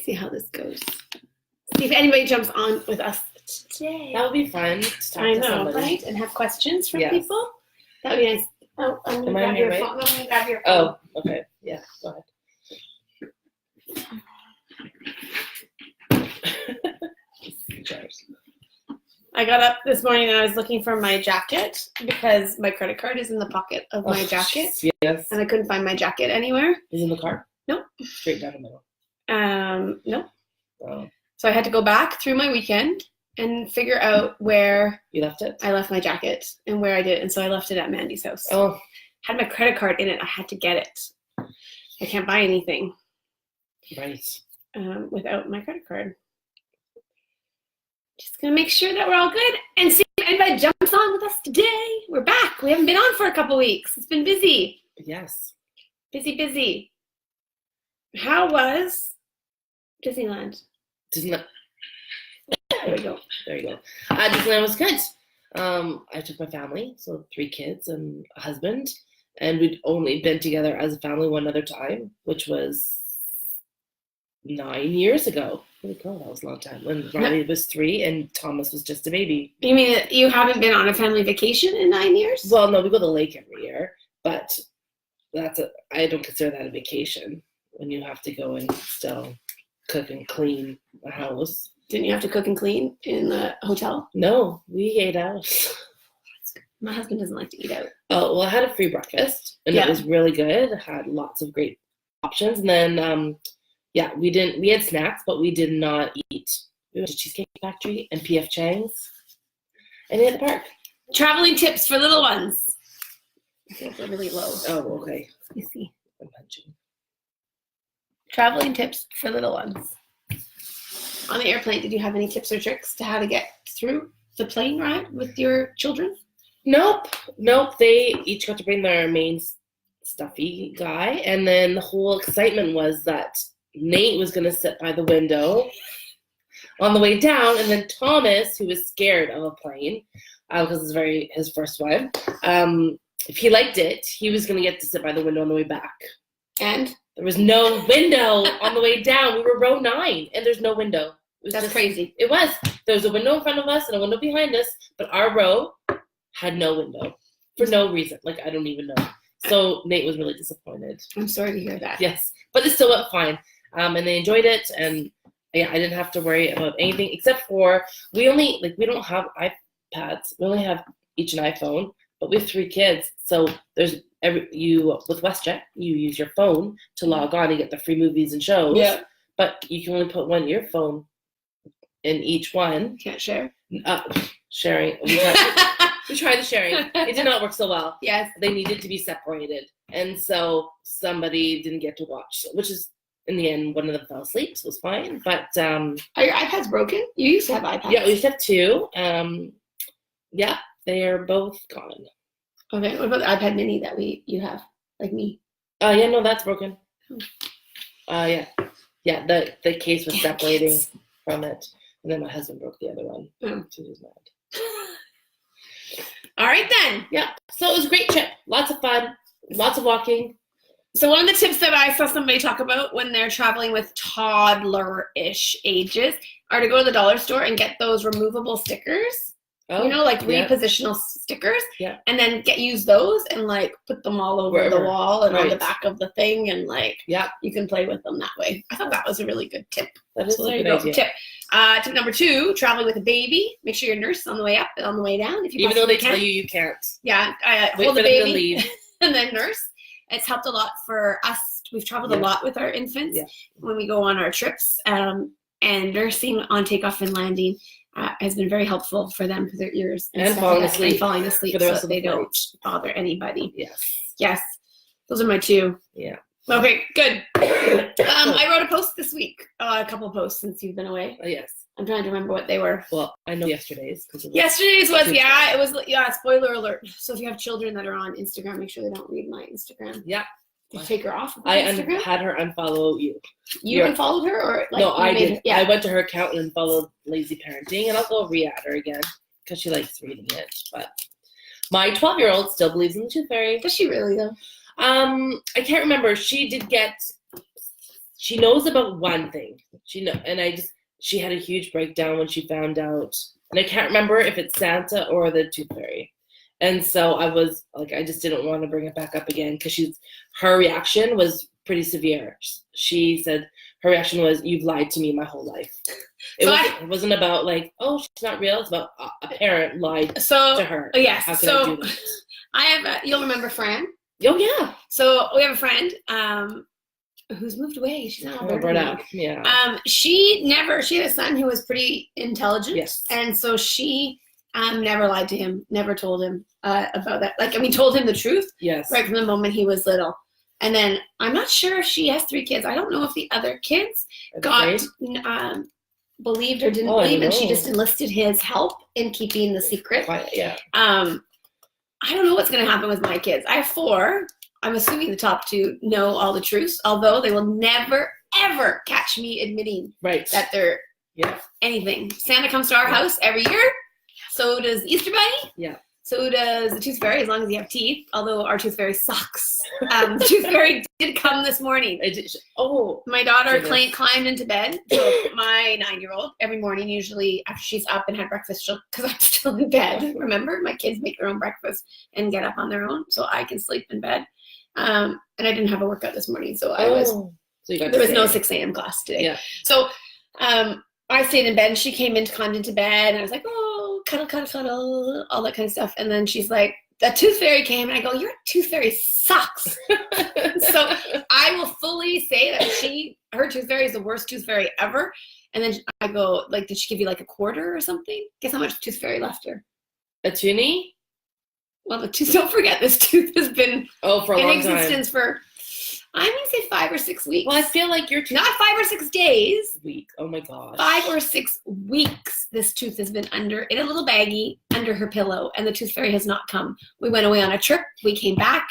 see how this goes. See if anybody jumps on with us today. That would be fun to talk I to know, somebody. right? And have questions from Yes. people. That would be nice. Oh, I'm going to grab your phone. I'm going to grab your phone. Oh, okay. Yeah, go ahead. I got up this morning and I was looking for my jacket because my credit card is in the pocket of my jacket. Yes. And I couldn't find my jacket anywhere. Is it in the car? Nope. Straight down the middle. Nope. Oh. So I had to go back through my weekend and figure out where You left it? I left my jacket and where I did. And so I left it at Mandy's house. Oh. Had my credit card in it. I had to get it. I can't buy anything. Right. Without my credit card. Just gonna make sure that we're all good and see if anybody jumps on with us today. We're back. We haven't been on for a couple weeks. It's been busy. Yes. Busy. How was Disneyland? Disneyland. There we go. There you go. Disneyland was good. I took my family, so 3 kids and a husband, and we'd only been together as a family one other time, which was 9 years ago. Holy cow, that was a long time. When Riley was 3 and Thomas was just a baby. You mean that you haven't been on a family vacation in 9 years? Well, no, we go to the lake every year, but I don't consider that a vacation when you have to go and still cook and clean a house. Didn't you have to cook and clean in the hotel? No, we ate out. My husband doesn't like to eat out. Oh, well, I had a free breakfast, and it was really good. I had lots of great options. And then, we had snacks, but we did not eat. We went to Cheesecake Factory and P.F. Chang's and ate at the park. Traveling tips for little ones. I feel they're really low. Oh, okay. Let me see. I'm punching. Traveling tips for little ones. On the airplane, did you have any tips or tricks to how to get through the plane ride with your children? Nope. They each got to bring their main stuffy guy, and then the whole excitement was that Nate was going to sit by the window on the way down, and then Thomas, who was scared of a plane because it's his first one, if he liked it, he was going to get to sit by the window on the way back. And there was no window on the way down. We were row 9, and there's no window. That's crazy. It was. There was a window in front of us and a window behind us, but our row had no window for no reason. Like, I don't even know. So Nate was really disappointed. I'm sorry to hear that. Yes, but it still went fine. And they enjoyed it, and I didn't have to worry about anything except for we don't have iPads. We only have each an iPhone, but we have 3 kids. So there's with WestJet, you use your phone to log on and get the free movies and shows. Yeah. But you can only put one earphone in each one. Can't share. Sharing. We tried the sharing. It did not work so well. Yes. They needed to be separated. And so somebody didn't get to watch, which is, in the end, one of them fell asleep, so it was fine. But are your iPads broken? You used to have iPads. Yeah, we used to have 2. They are both gone. Okay, what about the iPad mini that you have, like me? No, that's broken. Yeah, the case was separating from it, and then my husband broke the other one. Oh. So he was mad. All right then. Yeah, so it was a great trip. Lots of fun, lots of walking. So one of the tips that I saw somebody talk about when they're traveling with toddler-ish ages are to go to the dollar store and get those removable stickers. Oh, repositional stickers. Yeah. And then use those and put them all over the wall and on the back of the thing, and you can play with them that way. I thought that was a really good tip. That is a good idea. Tip. Tip number 2, traveling with a baby. Make sure your nurse is on the way up and on the way down. If you Even though they tell you can't. Yeah. Hold the baby and then nurse. It's helped a lot for us. We've traveled a lot with our infants when we go on our trips. And nursing on takeoff and landing has been very helpful for them for their ears and falling asleep for the rest of the day. Don't bother anybody. Yes. Those are my 2. Yeah. Okay, good. I wrote a post this week. A couple of posts since you've been away. Oh, yes. I'm trying to remember what they were. Well, I know yesterday's. Yesterday's was, spoiler alert. So if you have children that are on Instagram, make sure they don't read my Instagram. Yeah. Did you take her off of I Instagram? had her unfollow you. You unfollowed her? Or no, I did. Yeah. I went to her account and unfollowed Lazyparenting, and I'll go re-add her again because she likes reading it. But my 12-year-old still believes in the Tooth Fairy. Does she really, though? I can't remember. She she knows about one thing. She had a huge breakdown when she found out, and I can't remember if it's Santa or the Tooth Fairy. And so I was like, I just didn't want to bring it back up again because her reaction was pretty severe. She said her reaction was, "You've lied to me my whole life." It wasn't about like, "Oh, she's not real." It's about a parent lied to her. Yes. How can I do that? I have you'll remember Fran. Oh yeah. So we have a friend who's moved away. She's not Alberta. Yeah. She had a son who was pretty intelligent. Yes. And so she never lied to him, never told him about that. Like, I mean, told him the truth. Yes. Right from the moment he was little. And then I'm not sure if she has 3 kids. I don't know if the other kids believed or didn't believe, and she just enlisted his help in keeping the secret. Yeah. I don't know what's going to happen with my kids. I have 4. I'm assuming the top 2 know all the truths, although they will never, ever catch me admitting that they're anything. Santa comes to our house every year. So does the Easter Bunny. Yeah. So does the Tooth Fairy, as long as you have teeth, although our Tooth Fairy sucks. The Tooth Fairy did come this morning. My daughter climbed into bed. So my 9-year-old, every morning, usually after she's up and had breakfast, because I'm still in bed. Remember, my kids make their own breakfast and get up on their own, so I can sleep in bed. And I didn't have a workout this morning, so there was no 6 a.m. class today. Yeah. So I stayed in bed, and she climbed into bed, and I was like, oh, cuddle, cuddle, cuddle, all that kind of stuff. And then she's like, the Tooth Fairy came, and I go, your Tooth Fairy sucks. So I will fully say that her Tooth Fairy is the worst Tooth Fairy ever. And then I go, like, did she give you like a quarter or something? Guess how much Tooth Fairy left her? A toonie? Well, don't forget, this tooth has been for a long existence for, I'm going to say 5 or 6 weeks. Well, I feel like your tooth. Not 5 or 6 days. Week. Oh my gosh. 5 or 6 weeks this tooth has been in a little baggie under her pillow, and the Tooth Fairy has not come. We went away on a trip. We came back.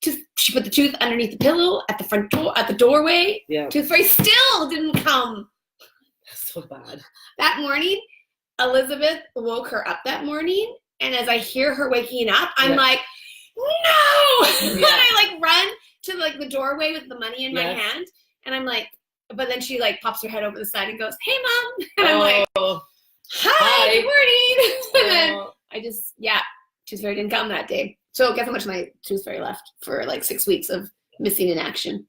She put the tooth underneath the pillow at the front door, at the doorway. Yeah. Tooth Fairy still didn't come. That's so bad. That morning, Elizabeth woke her up that morning, and as I hear her waking up, I'm like, no! And I like run to like the doorway with the money in my hand, and I'm like, but then she like pops her head over the side and goes, "Hey, Mom," and I'm like, "Hi, good morning." And then I just Tooth Fairy didn't come that day. So guess how much my Tooth Fairy left for like 6 weeks of missing in action?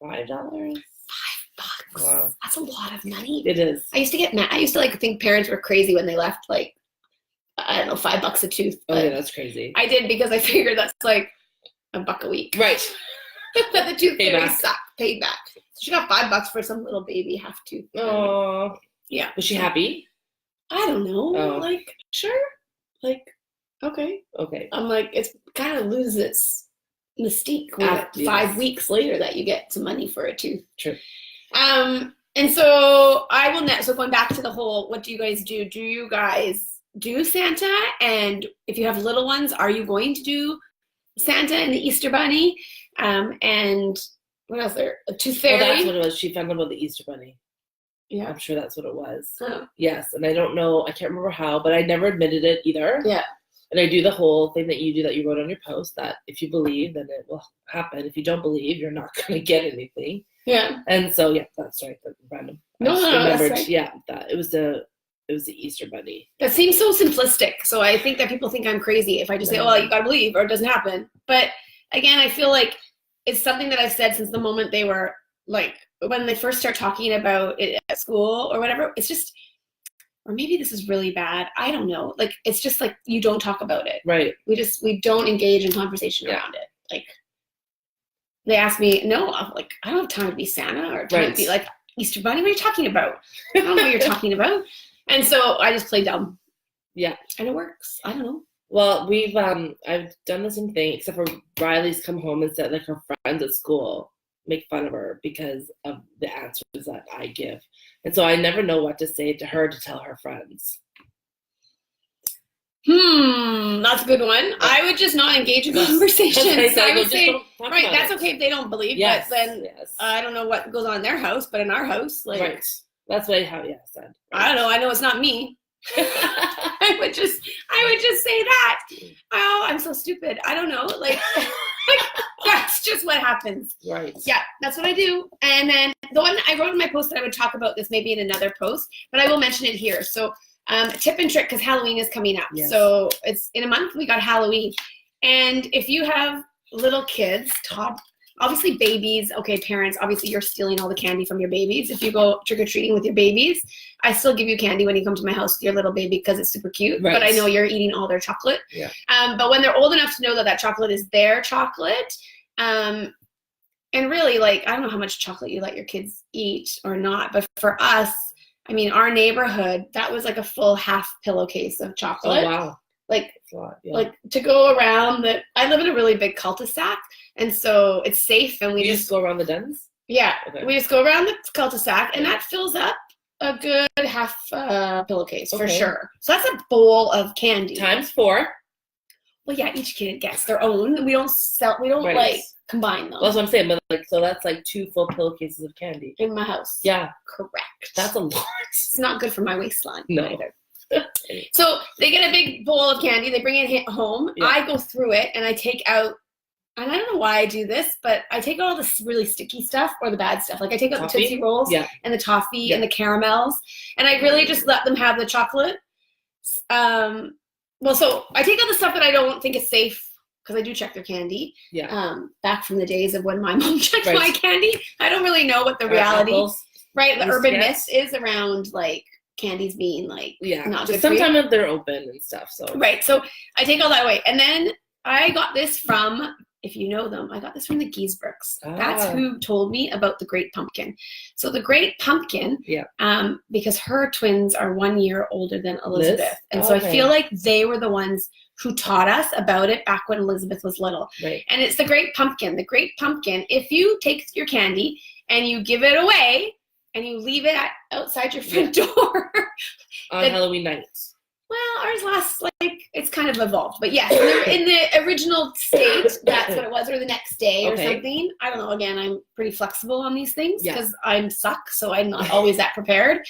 $5. $5. Wow, that's a lot of money. It is. I used to get mad. I used to like think parents were crazy when they left like, I don't know, $5 a tooth. Oh yeah, that's crazy. I did, because I figured that's like $1 a week. Right. But the Tooth Fairy sucked. Paid back. So she got $5 for some little baby half tooth. Oh. Yeah. Was she happy? I don't know. Oh. Like, sure. Like, okay. Okay. I'm like, it's kind of loses its mystique when 5 weeks later that you get some money for a tooth. True. And so I will so going back to the whole, what do you guys do? Do you guys do Santa? And if you have little ones, are you going to do Santa and the Easter Bunny? And what else there? A Tooth Fairy? Well, that's what it was. She found out about the Easter Bunny. Yeah. I'm sure that's what it was. Oh. Yes. And I don't know, I can't remember how, but I never admitted it either. Yeah. And I do the whole thing that you do that you wrote on your post, that if you believe, then it will happen. If you don't believe, you're not going to get anything. Yeah. And so, that's right. That's random. No, that's right. Yeah, that it was the Easter Bunny. That seems so simplistic. So I think that people think I'm crazy if I just say, "Oh, well, you got to believe," or it doesn't happen. But again, I feel like it's something that I've said since the moment they were like, when they first start talking about it at school or whatever. It's just, or maybe this is really bad. I don't know. Like, it's just like, you don't talk about it. Right. We don't engage in conversation around it. Like, they ask me, no, I'm like, I don't have time to be Santa or time to be like Easter Bunny. What are you talking about? I don't know what you're talking about. And so I just play dumb. Yeah. And it works. I don't know. Well, I've done the same thing, except for Riley's come home and said, like, her friends at school make fun of her because of the answers that I give. And so I never know what to say to her to tell her friends. That's a good one. I would just not engage in conversations. I would say, right, that's okay if they don't believe, but then I don't know what goes on in their house, but in our house, like, right. That's what I said. Right. I don't know. I know it's not me. I would just say that. Oh, I'm so stupid. I don't know. Like that's just what happens. Right. Yeah, that's what I do. And then the one I wrote in my post that I would talk about this maybe in another post, but I will mention it here. So tip and trick, because Halloween is coming up. Yes. So it's in a month, we got Halloween. And if you have little kids, obviously babies, okay, parents, obviously you're stealing all the candy from your babies. If you go trick-or-treating with your babies, I still give you candy when you come to my house with your little baby because it's super cute. Right. But I know you're eating all their chocolate. Yeah. But when they're old enough to know that that chocolate is their chocolate, and really, like, I don't know how much chocolate you let your kids eat or not, but for us, I mean, our neighborhood, that was like a full half pillowcase of chocolate. Oh, wow. Like, yeah. like to go around I live in a really big cul-de-sac, and so it's safe, and we just go around the dens. Yeah, okay. We just go around the cul-de-sac, and that fills up a good half pillowcase for sure. So that's a bowl of candy times 4. Well, yeah, each kid gets their own. We don't like combine them. Well, that's what I'm saying, but like, so that's like 2 full pillowcases of candy in my house. Yeah, correct. That's a lot. It's not good for my waistline either. So they get a big bowl of candy. They bring it home. Yeah. I go through it and I take out, and I don't know why I do this, but I take out all this really sticky stuff or the bad stuff. Like I take out the Tootsie Rolls and the toffee and the caramels, and I really just let them have the chocolate. Well, so I take out the stuff that I don't think is safe because I do check their candy. Yeah. Back from the days of when my mom checked my candy, I don't really know what the reality, the urban myth is around like candies being like not good. Sometimes they're open and stuff. So so I take all that away, and then I got this from, if you know them, I got this from the Giesbricks. That's who told me about the Great Pumpkin. So the Great Pumpkin, because her twins are 1 year older than Elizabeth, and so I feel like they were the ones who taught us about it back when Elizabeth was little. Right. And it's the Great Pumpkin. The Great Pumpkin. If you take your candy and you give it away, and you leave it outside your front door. On Halloween night. Well, ours lasts, like, it's kind of evolved. But yes, in the original state, that's what it was, or the next day or something. I don't know. Again, I'm pretty flexible on these things because I'm suck, so I'm not always that prepared.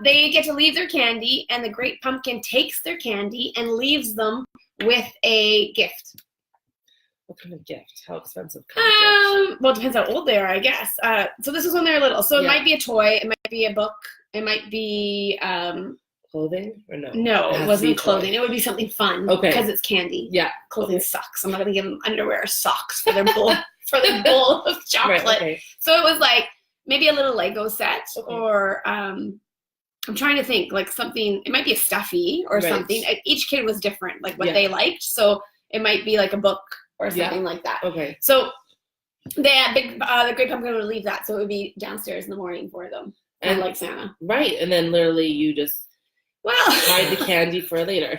They get to leave their candy, and the Great Pumpkin takes their candy and leaves them with a gift. What kind of gift? How expensive? Well, it depends how old they are, I guess. So this is when they're little. So it might be a toy. It might be a book. It might be clothing or no? No, it wasn't clothing. It would be something fun. Okay. Because it's candy. Yeah. Clothing sucks. I'm not gonna give them underwear or socks for their bowl of chocolate. Right, okay. So it was like maybe a little Lego set or I'm trying to think like something. It might be a stuffy or something. Each kid was different, like what they liked. So it might be like a book or something like that. Okay. So the Great Pumpkin would leave that, so it would be downstairs in the morning for them, and like Santa. Right, and then literally you just hide the candy for later.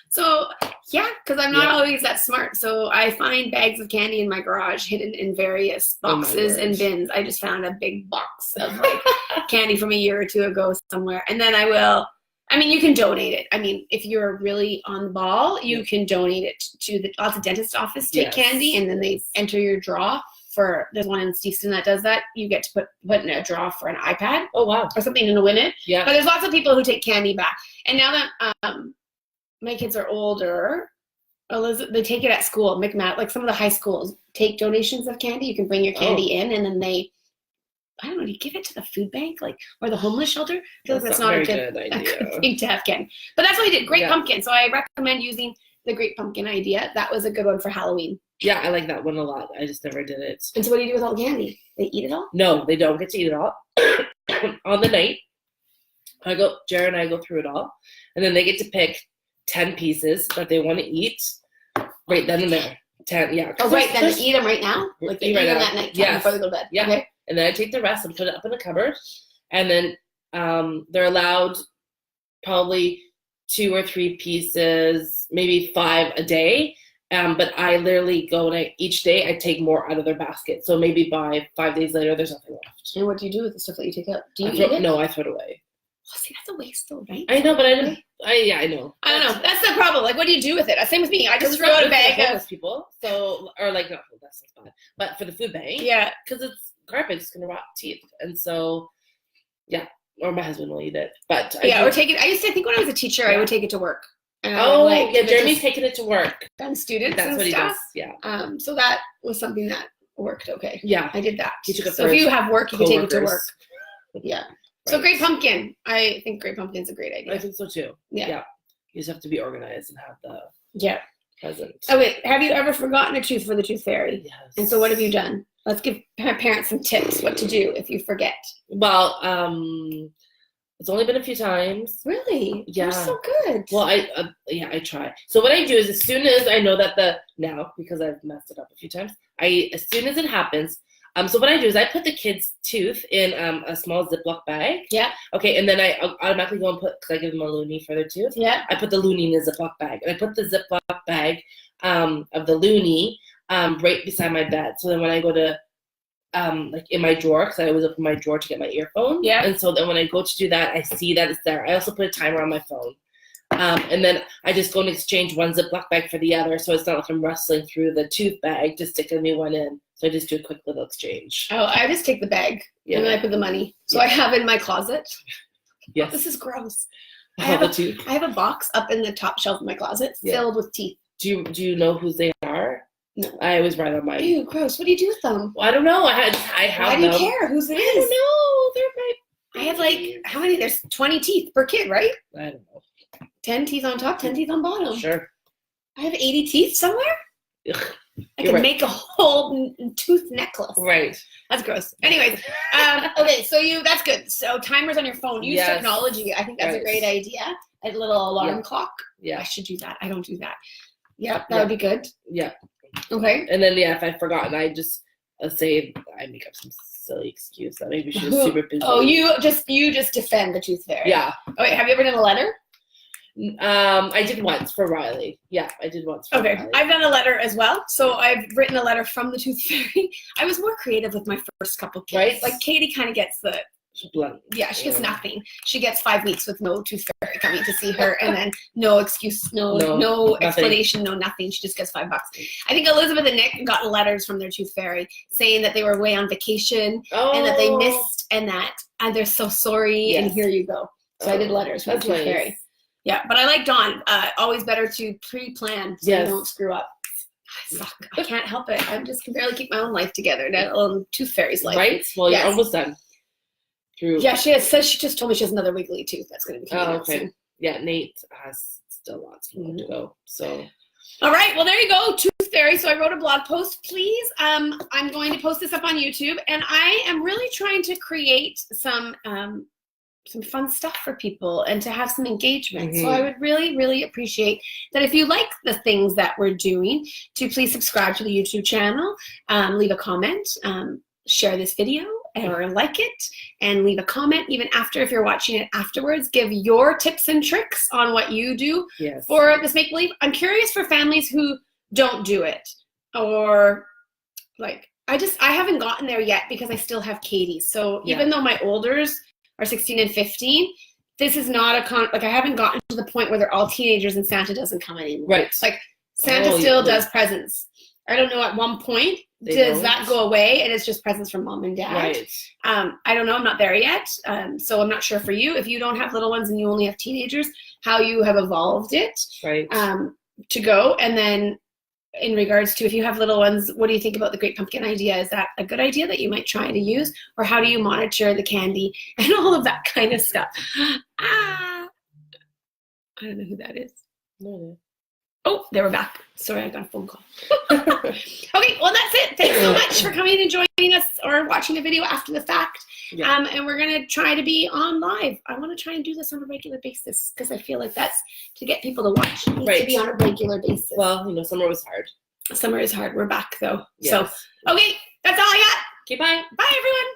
So yeah, because I'm not always that smart. So I find bags of candy in my garage hidden in various boxes and bins. I just found a big box of like candy from a year or two ago somewhere, and then you can donate it. I mean, if you're really on the ball, you can donate it to lots of dentist office take candy, and then they enter your draw for, there's one in Stevenson that does that. You get to put in a draw for an iPad. Oh, wow. Or something to win it. Yeah. But there's lots of people who take candy back. And now that my kids are older, they take it at school. Like some of the high schools take donations of candy. You can bring your candy in, and then I don't know, do you give it to the food bank, or the homeless shelter? I feel like that's not a good thing to have candy. But that's what I did. Great Pumpkin. So I recommend using the Great Pumpkin idea. That was a good one for Halloween. Yeah, I like that one a lot. I just never did it. And so what do you do with all the candy? They eat it all? No, they don't get to eat it all. On the night, Jared and I go through it all. And then they get to pick 10 pieces that they want to eat right then and there. 10, yeah. Oh, right then. They eat them right now? Like they eat them that night before they go to bed? Yeah. Okay. And then I take the rest and put it up in the cupboard. And then they're allowed probably 2 or 3 pieces, maybe 5 a day. But I literally go and each day I take more out of their basket. So maybe by 5 days later, there's nothing left. And what do you do with the stuff that you take out? Do you eat it? No, I throw it away. Well, see, that's a waste though, right? I know, but I know. I know. I don't know. That's the problem. Like, what do you do with it? Same with me. I just throw out a bag of homeless people. So, or like, no, that's not bad. But for the food bank, because it's garbage, it's gonna rot teeth, and so, or my husband will eat it. But or take it. I used to think when I was a teacher, I would take it to work. Jeremy's taking it to work. And students That's and what stuff. he does. Yeah. So that was something that worked okay. Yeah. I did that. He took it So if you have work, you can take it to work. Yeah. Right. So Great Pumpkin. I think Great Pumpkin's a great idea. I think so too. Yeah. You just have to be organized and have the present. Okay. Have you ever forgotten a tooth for the tooth fairy? Yes. And so what have you done? Let's give parents some tips what to do if you forget. Well, it's only been a few times. Really? Yeah. You're so good. Well, I try. So what I do is as soon as I know that because I've messed it up a few times, as soon as it happens, so what I do is I put the kid's tooth in a small Ziploc bag. Yeah. Okay, and then I automatically go and because I give them a loonie for their tooth. Yeah. I put the loonie in the Ziploc bag, and I put the Ziploc bag of the loonie right beside my bed. So then when I go to like in my drawer, because I always open my drawer to get my earphone. Yeah. And so then when I go to do that, I see that it's there. I also put a timer on my phone. And then I just go and exchange one Ziploc bag for the other, so it's not like I'm rustling through the tooth bag to stick a new one in. So I just do a quick little exchange. Oh, I just take the bag and then I put the money. So I have it in my closet. Yes. This is gross. I have a box up in the top shelf of my closet filled with teeth. Do you know whose they are? No. I always write on mine. Ew, gross. What do you do with them? Well, I don't know. I have Why do you care whose it is? I don't know. They're I have like, how many? There's 20 teeth per kid, right? I don't know. 10 teeth on top, 10 teeth on bottom. Sure. I have 80 teeth somewhere? Ugh. I can make a whole tooth necklace. Right. That's gross. Anyways, okay, so that's good. So timers on your phone. Use technology. I think that's a great idea. A little alarm clock. Yeah. I should do that. I don't do that. Yep, that would be good. Yeah. Okay. And then, if I've forgotten, I just say I make up some silly excuse that maybe she was super busy. Oh, you just defend the tooth fairy. Yeah. Okay, have you ever done a letter? I did once for Riley. Yeah, I did once for Riley. I've done a letter as well. So I've written a letter from the tooth fairy. I was more creative with my first couple kids. Right. Like Katie kind of gets the blunt. Yeah, she gets nothing. She gets 5 weeks with no tooth fairy coming to see her, and then no excuse, no explanation, no nothing. She just gets $5. I think Elizabeth and Nick got letters from their tooth fairy saying that they were away on vacation and that they missed and they're so sorry and here you go. So I did letters from the tooth fairy. Yeah, but I like Dawn. Always better to pre-plan so you don't screw up. I suck. I can't help it. I just can barely keep my own life together. That little tooth fairy's life. Right? Well, you're almost done. True. Yeah, she just told me she has another wiggly tooth that's going to be coming out soon. Yeah, Nate has still lots more to go. So. All right. Well, there you go. Tooth fairy. So I wrote a blog post. Please, I'm going to post this up on YouTube, and I am really trying to create some fun stuff for people and to have some engagement. Mm-hmm. So I would really, really appreciate that if you like the things that we're doing, to please subscribe to the YouTube channel, leave a comment, share this video or like it, and leave a comment even after if you're watching it afterwards. Give your tips and tricks on what you do for this make-believe. I'm curious for families who don't do it, or like I haven't gotten there yet because I still have Katie. So even though my olders are 16 and 15, this is not I haven't gotten to the point where they're all teenagers and Santa doesn't come anymore. Right. Like Santa still does presents. I don't know at one point does that go away and it's just presents from mom and dad. Right. I don't know. I'm not there yet. So I'm not sure for you, if you don't have little ones and you only have teenagers, how you have evolved it to go. And then in regards to if you have little ones, what do you think about the Great Pumpkin idea? Is that a good idea that you might try to use? Or how do you monitor the candy and all of that kind of stuff? I don't know who that is. No. Oh, they were back. Sorry, I got a phone call. Okay, well, that's it. Thanks so much for coming and joining us or watching the video after the fact. Yeah. And we're going to try to be on live. I want to try and do this on a regular basis because I feel like that's to get people to watch. It needs to be on a regular basis. Well, summer was hard. Summer is hard. We're back, though. Yes. So, okay, that's all I got. Okay, bye. Bye, everyone.